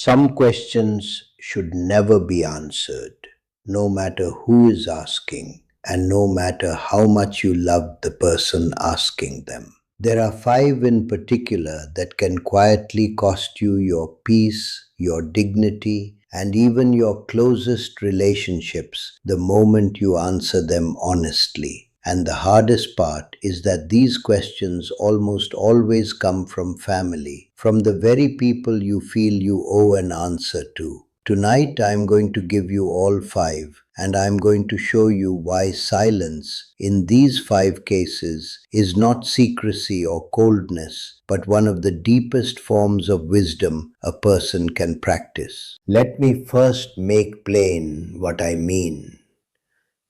Some questions should never be answered, no matter who is asking and no matter how much you love the person asking them. There are five in particular that can quietly cost you your peace, your dignity, and even your closest relationships the moment you answer them honestly. And the hardest part is that these questions almost always come from family, from the very people you feel you owe an answer to. Tonight I'm going to give you all five, and I'm going to show you why silence in these five cases is not secrecy or coldness, but one of the deepest forms of wisdom a person can practice. Let me first make plain what I mean,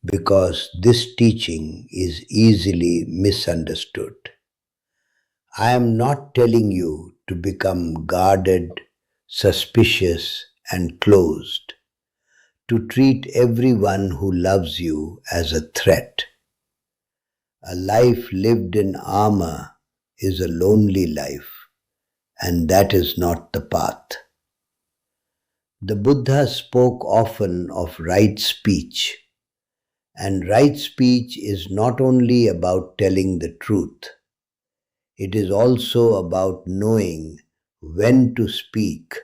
because this teaching is easily misunderstood. I am not telling you to become guarded, suspicious, and closed, to treat everyone who loves you as a threat. A life lived in armor is a lonely life, and that is not the path. The Buddha spoke often of right speech, and right speech is not only about telling the truth. It is also about knowing when to speak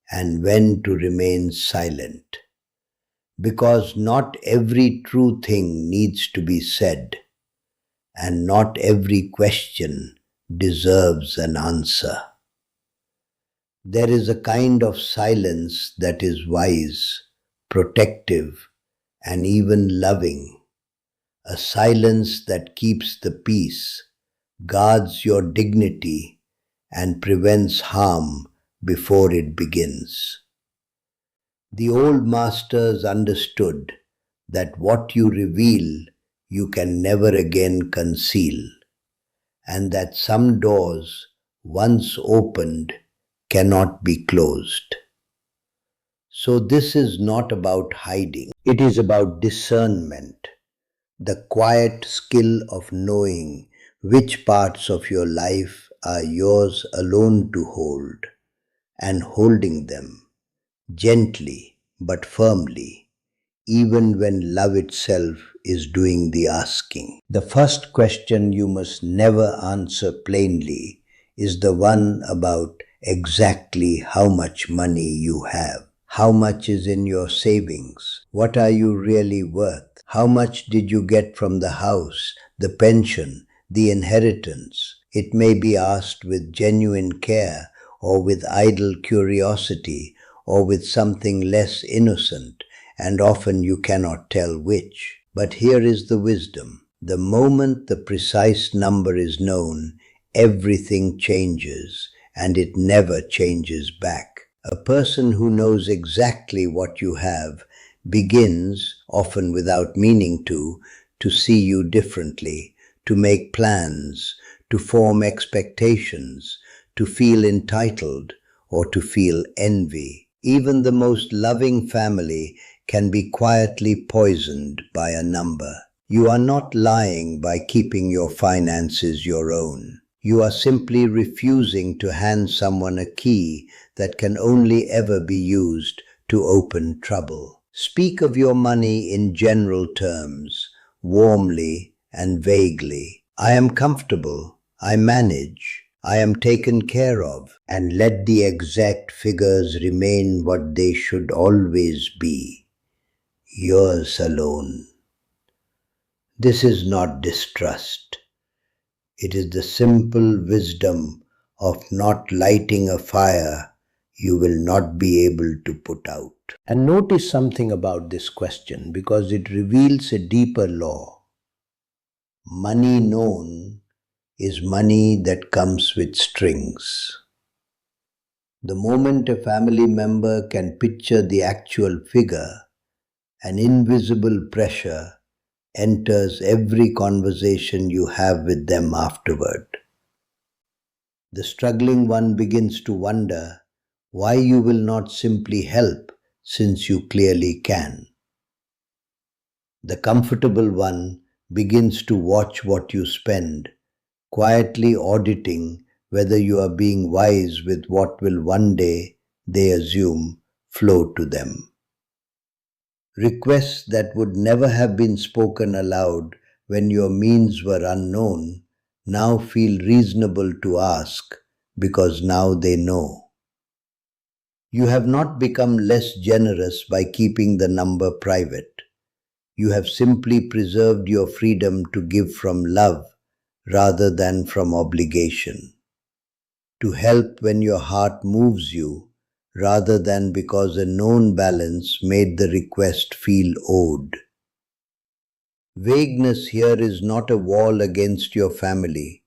and when to remain silent. Because not every true thing needs to be said, and not every question deserves an answer. There is a kind of silence that is wise, protective, and even loving. A silence that keeps the peace, guards your dignity, and prevents harm before it begins. The old masters understood that what you reveal you can never again conceal, and that some doors, once opened, cannot be closed. So this is not about hiding. It is about discernment, the quiet skill of knowing which parts of your life are yours alone to hold, and holding them gently but firmly, even when love itself is doing the asking. The first question you must never answer plainly is the one about exactly how much money you have. How much is in your savings? What are you really worth? How much did you get from the house, the pension, the inheritance? It may be asked with genuine care, or with idle curiosity, or with something less innocent, and often you cannot tell which. But here is the wisdom. The moment the precise number is known, everything changes, and it never changes back. A person who knows exactly what you have begins, often without meaning to see you differently, to make plans, to form expectations, to feel entitled, or to feel envy. Even the most loving family can be quietly poisoned by a number. You are not lying by keeping your finances your own. You are simply refusing to hand someone a key that can only ever be used to open trouble. Speak of your money in general terms, warmly and vaguely. I am comfortable, I manage, I am taken care of, and let the exact figures remain what they should always be, yours alone. This is not distrust. It is the simple wisdom of not lighting a fire you will not be able to put out. And notice something about this question, because it reveals a deeper law. Money known is money that comes with strings. The moment a family member can picture the actual figure, an invisible pressure enters every conversation you have with them afterward. The struggling one begins to wonder why you will not simply help, since you clearly can. The comfortable one begins to watch what you spend, quietly auditing whether you are being wise with what will one day they assume flow to them. Requests that would never have been spoken aloud when your means were unknown now feel reasonable to ask because now they know. You have not become less generous by keeping the number private. You have simply preserved your freedom to give from love rather than from obligation. To help when your heart moves you rather than because a known balance made the request feel owed. Vagueness here is not a wall against your family.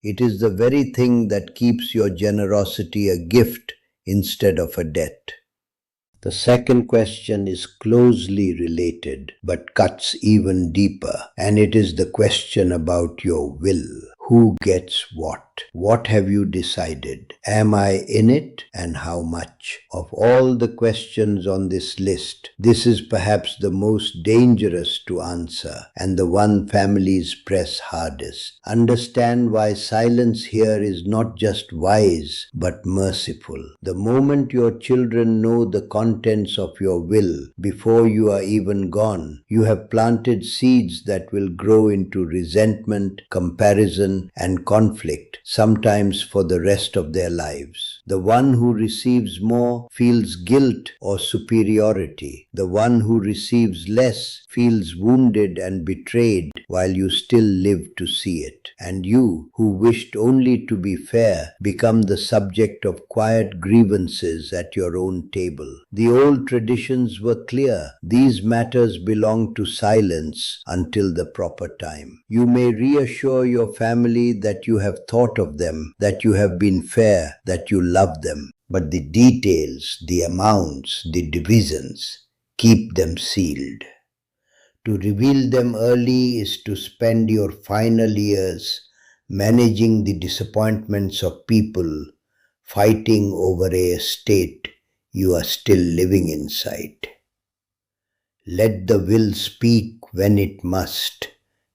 It is the very thing that keeps your generosity a gift instead of a debt. The second question is closely related but cuts even deeper, and it is the question about your will. Who gets what? What have you decided? Am I in it, and how much? Of all the questions on this list, this is perhaps the most dangerous to answer and the one families press hardest. Understand why silence here is not just wise but merciful. The moment your children know the contents of your will before you are even gone, you have planted seeds that will grow into resentment, comparison, and conflict, sometimes for the rest of their lives. The one who receives more feels guilt or superiority. The one who receives less feels wounded and betrayed while you still live to see it. And you, who wished only to be fair, become the subject of quiet grievances at your own table. The old traditions were clear. These matters belong to silence until the proper time. You may reassure your family that you have thought of them, that you have been fair, that you love them. But the details, the amounts, the divisions, keep them sealed. To reveal them early is to spend your final years managing the disappointments of people, fighting over a estate you are still living inside. Let the will speak when it must,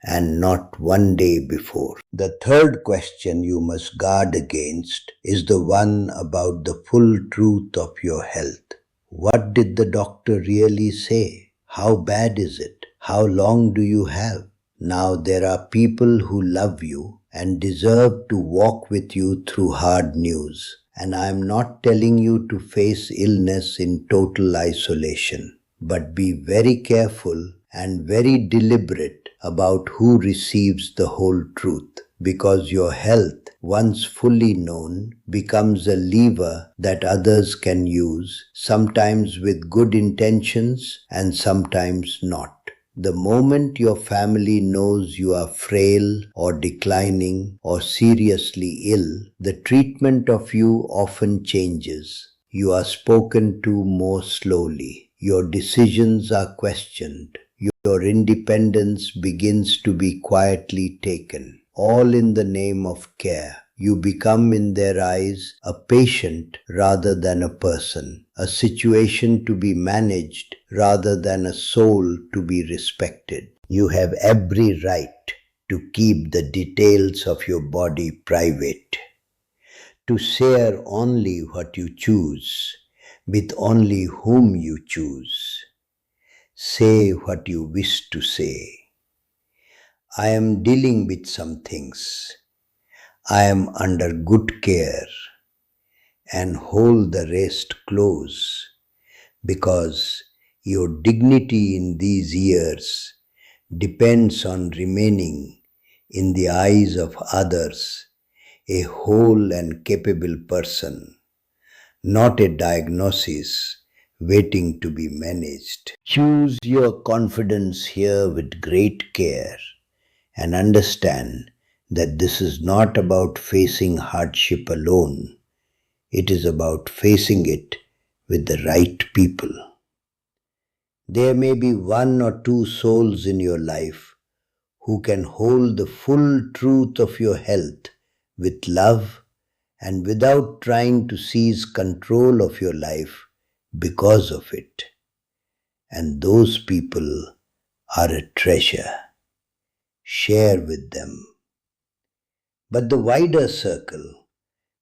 and not one day before. The third question you must guard against is the one about the full truth of your health. What did the doctor really say? How bad is it? How long do you have? Now there are people who love you and deserve to walk with you through hard news. And I am not telling you to face illness in total isolation, but be very careful and very deliberate about who receives the whole truth, because your health, once fully known, becomes a lever that others can use, sometimes with good intentions and sometimes not. The moment your family knows you are frail or declining or seriously ill, the treatment of you often changes. You are spoken to more slowly. Your decisions are questioned. Your independence begins to be quietly taken, all in the name of care. You become in their eyes a patient rather than a person, a situation to be managed rather than a soul to be respected. You have every right to keep the details of your body private, to share only what you choose, with only whom you choose. Say what you wish to say. I am dealing with some things. I am under good care, and hold the rest close, because your dignity in these years depends on remaining, in the eyes of others, a whole and capable person, not a diagnosis waiting to be managed. Choose your confidence here with great care, and understand that this is not about facing hardship alone. It is about facing it with the right people. There may be one or two souls in your life who can hold the full truth of your health with love and without trying to seize control of your life because of it. And those people are a treasure. Share with them. But the wider circle,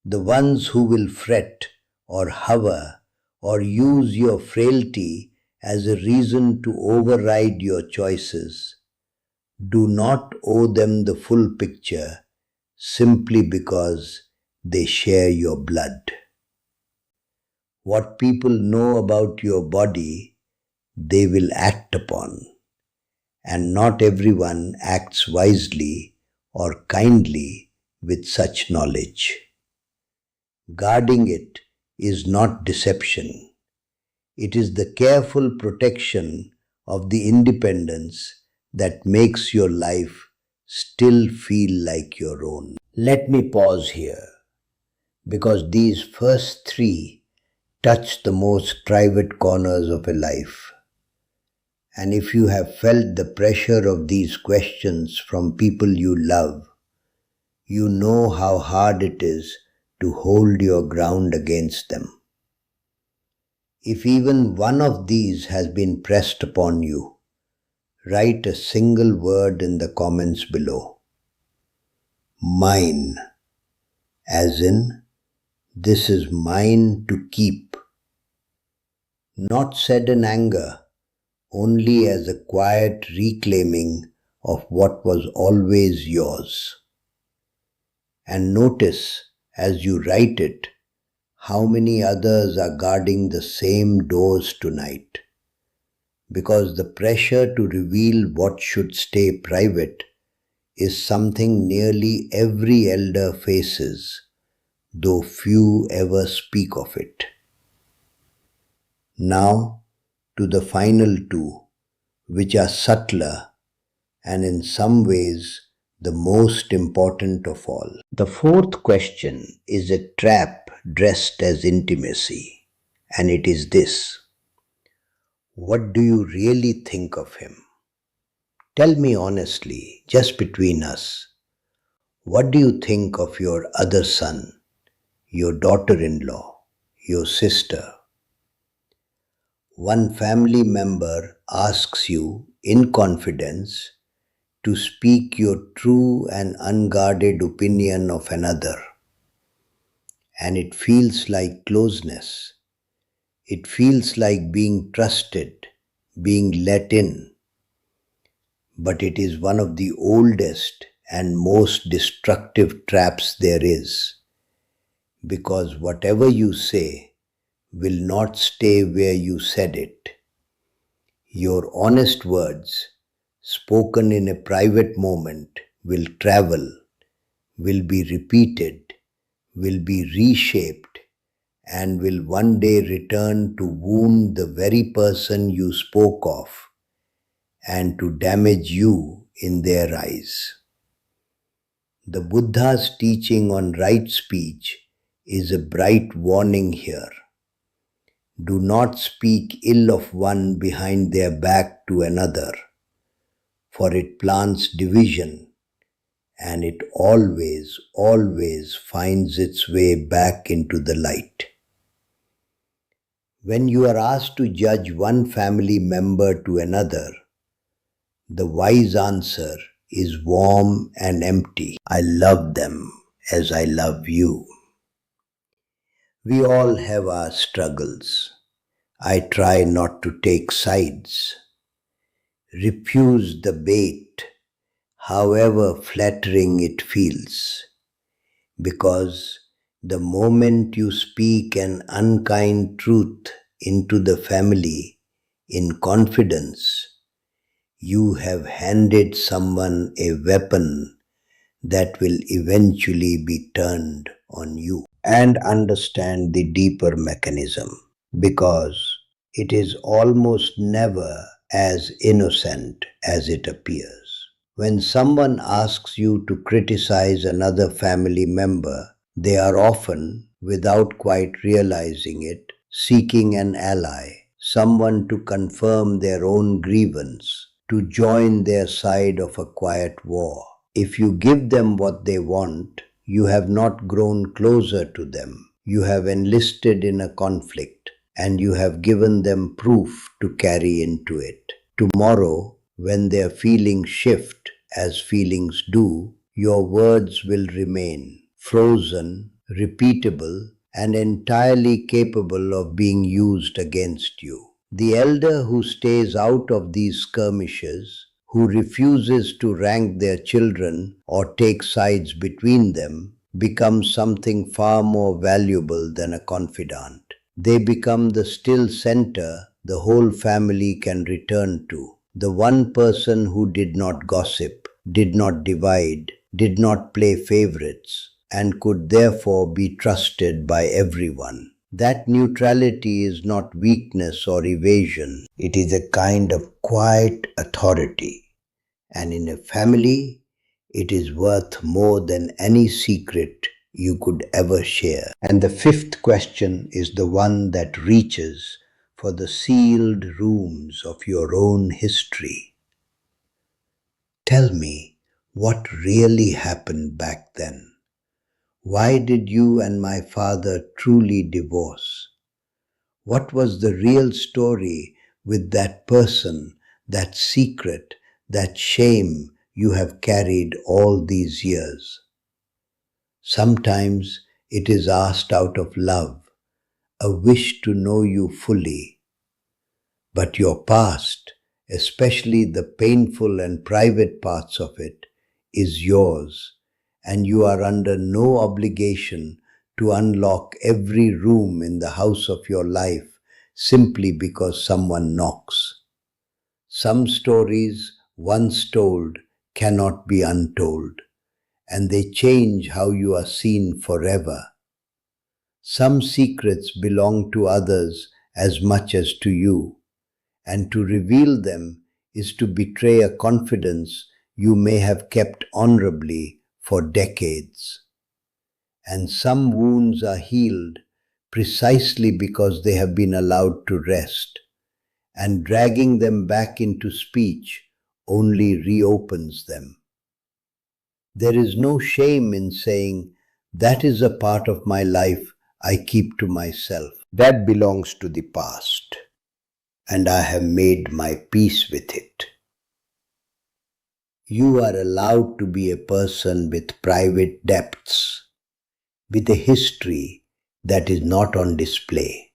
the ones who will fret or hover or use your frailty as a reason to override your choices. Do not owe them the full picture simply because they share your blood. What people know about your body, they will act upon, and not everyone acts wisely or kindly with such knowledge. Guarding it is not deception. It is the careful protection of the independence that makes your life still feel like your own. Let me pause here because these first three touch the most private corners of a life. And if you have felt the pressure of these questions from people you love, you know how hard it is to hold your ground against them. If even one of these has been pressed upon you, write a single word in the comments below. Mine, as in, this is mine to keep. Not said in anger, only as a quiet reclaiming of what was always yours. And notice, as you write it, how many others are guarding the same doors tonight. Because the pressure to reveal what should stay private is something nearly every elder faces, though few ever speak of it. Now, to the final two, which are subtler and in some ways the most important of all. The fourth question is a trap dressed as intimacy, and it is this: what do you really think of him? Tell me honestly, just between us, what do you think of your other son, your daughter-in-law, your sister? One family member asks you in confidence to speak your true and unguarded opinion of another. And it feels like closeness. It feels like being trusted, being let in. But it is one of the oldest and most destructive traps there is. Because whatever you say will not stay where you said it. Your honest words, spoken in a private moment, will travel, will be repeated, will be reshaped, and will one day return to wound the very person you spoke of and to damage you in their eyes. The Buddha's teaching on right speech is a bright warning here. Do not speak ill of one behind their back to another, for it plants division, and it always, always finds its way back into the light. When you are asked to judge one family member to another, the wise answer is warm and empty. I love them as I love you. We all have our struggles. I try not to take sides. Refuse the bait, however flattering it feels, because the moment you speak an unkind truth into the family in confidence, you have handed someone a weapon that will eventually be turned on you. And understand the deeper mechanism, because it is almost never as innocent as it appears. When someone asks you to criticize another family member, they are often, without quite realizing it, seeking an ally, someone to confirm their own grievance, to join their side of a quiet war. If you give them what they want, you have not grown closer to them. You have enlisted in a conflict, and you have given them proof to carry into it. Tomorrow, when their feelings shift, as feelings do, your words will remain frozen, repeatable, and entirely capable of being used against you. The elder who stays out of these skirmishes, who refuses to rank their children or take sides between them, becomes something far more valuable than a confidant. They become the still center the whole family can return to. The one person who did not gossip, did not divide, did not play favorites, and could therefore be trusted by everyone. That neutrality is not weakness or evasion. It is a kind of quiet authority. And in a family, it is worth more than any secret you could ever share. And the fifth question is the one that reaches for the sealed rooms of your own history. Tell me what really happened back then. Why did you and my father truly divorce? What was the real story with that person, that secret, that shame you have carried all these years? Sometimes it is asked out of love, a wish to know you fully. But your past, especially the painful and private parts of it, is yours, and you are under no obligation to unlock every room in the house of your life simply because someone knocks. Some stories, once told, cannot be untold, and they change how you are seen forever. Some secrets belong to others as much as to you, and to reveal them is to betray a confidence you may have kept honorably for decades. And some wounds are healed precisely because they have been allowed to rest, and dragging them back into speech only reopens them. There is no shame in saying, that is a part of my life I keep to myself. That belongs to the past, and I have made my peace with it. You are allowed to be a person with private depths, with a history that is not on display,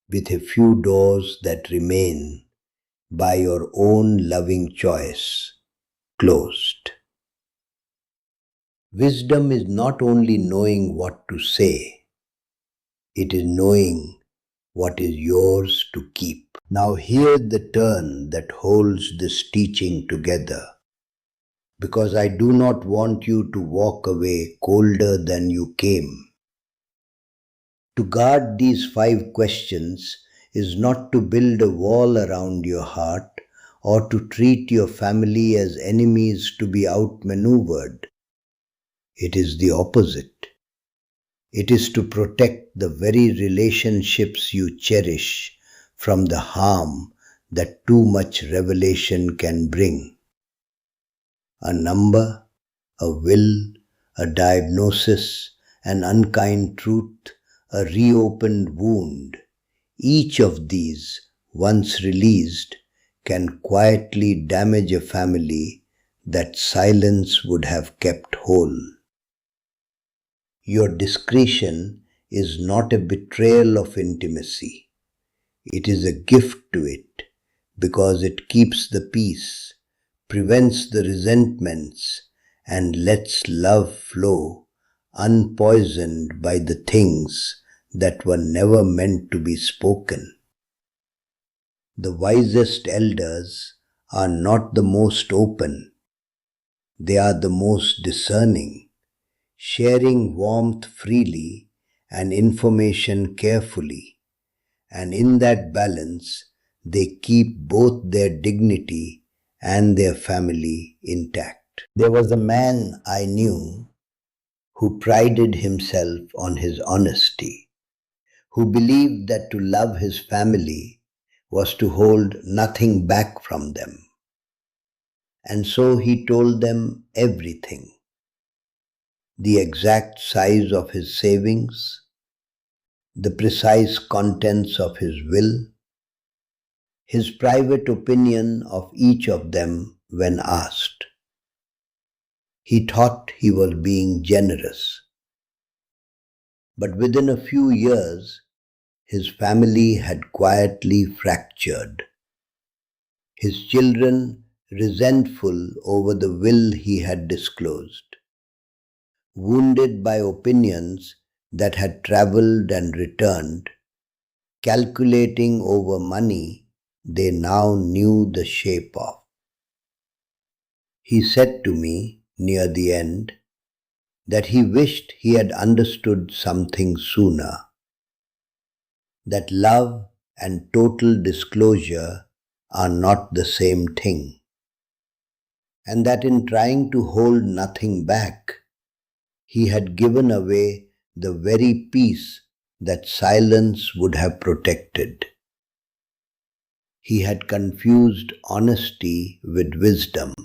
with a few doors that remain, by your own loving choice, closed. Wisdom is not only knowing what to say, it is knowing what is yours to keep. Now hear the turn that holds this teaching together, because I do not want you to walk away colder than you came. To guard these 5 questions is not to build a wall around your heart or to treat your family as enemies to be outmaneuvered. It is the opposite. It is to protect the very relationships you cherish from the harm that too much revelation can bring. A number, a will, a diagnosis, an unkind truth, a reopened wound. Each of these, once released, can quietly damage a family that silence would have kept whole. Your discretion is not a betrayal of intimacy. It is a gift to it because it keeps the peace, prevents the resentments, and lets love flow unpoisoned by the things that were never meant to be spoken. The wisest elders are not the most open, they are the most discerning, sharing warmth freely and information carefully, and in that balance they keep both their dignity and their family intact. There was a man I knew who prided himself on his honesty, who believed that to love his family was to hold nothing back from them. And so he told them everything. The exact size of his savings, the precise contents of his will, his private opinion of each of them when asked. He thought he was being generous. But within a few years, his family had quietly fractured. His children resentful over the will he had disclosed, wounded by opinions that had traveled and returned, calculating over money they now knew the shape of. He said to me near the end that he wished he had understood something sooner, that love and total disclosure are not the same thing, and that in trying to hold nothing back, he had given away the very peace that silence would have protected. He had confused honesty with wisdom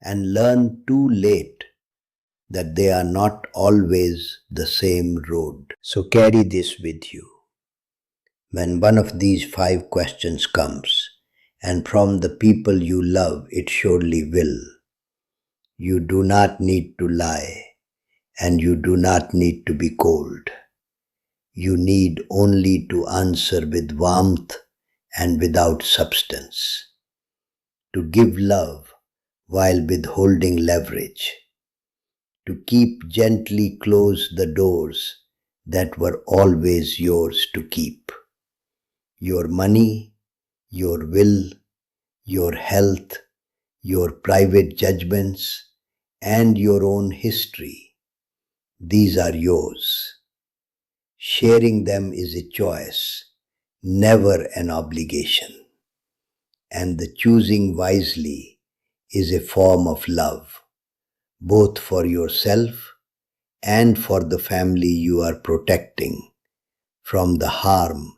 and learned too late that they are not always the same road. So carry this with you. When one of these 5 questions comes, and from the people you love it surely will, you do not need to lie, and you do not need to be cold. You need only to answer with warmth and without substance, to give love while withholding leverage, to keep gently close the doors that were always yours to keep. Your money, your will, your health, your private judgments, and your own history, these are yours. Sharing them is a choice, never an obligation. And the choosing wisely is a form of love, both for yourself and for the family you are protecting from the harm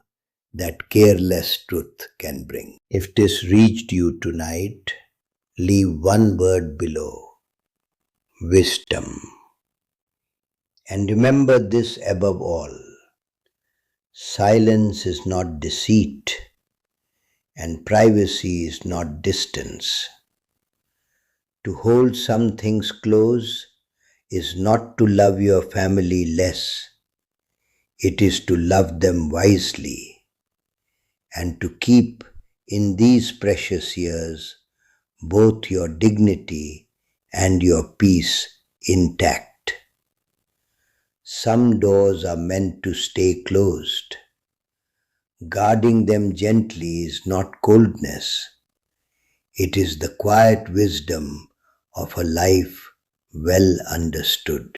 that careless truth can bring. If this reached you tonight, leave one word below: wisdom. And remember this above all: silence is not deceit, and privacy is not distance. To hold some things close is not to love your family less. It is to love them wisely and to keep in these precious years both your dignity and your peace intact. Some doors are meant to stay closed. Guarding them gently is not coldness. It is the quiet wisdom of a life well understood.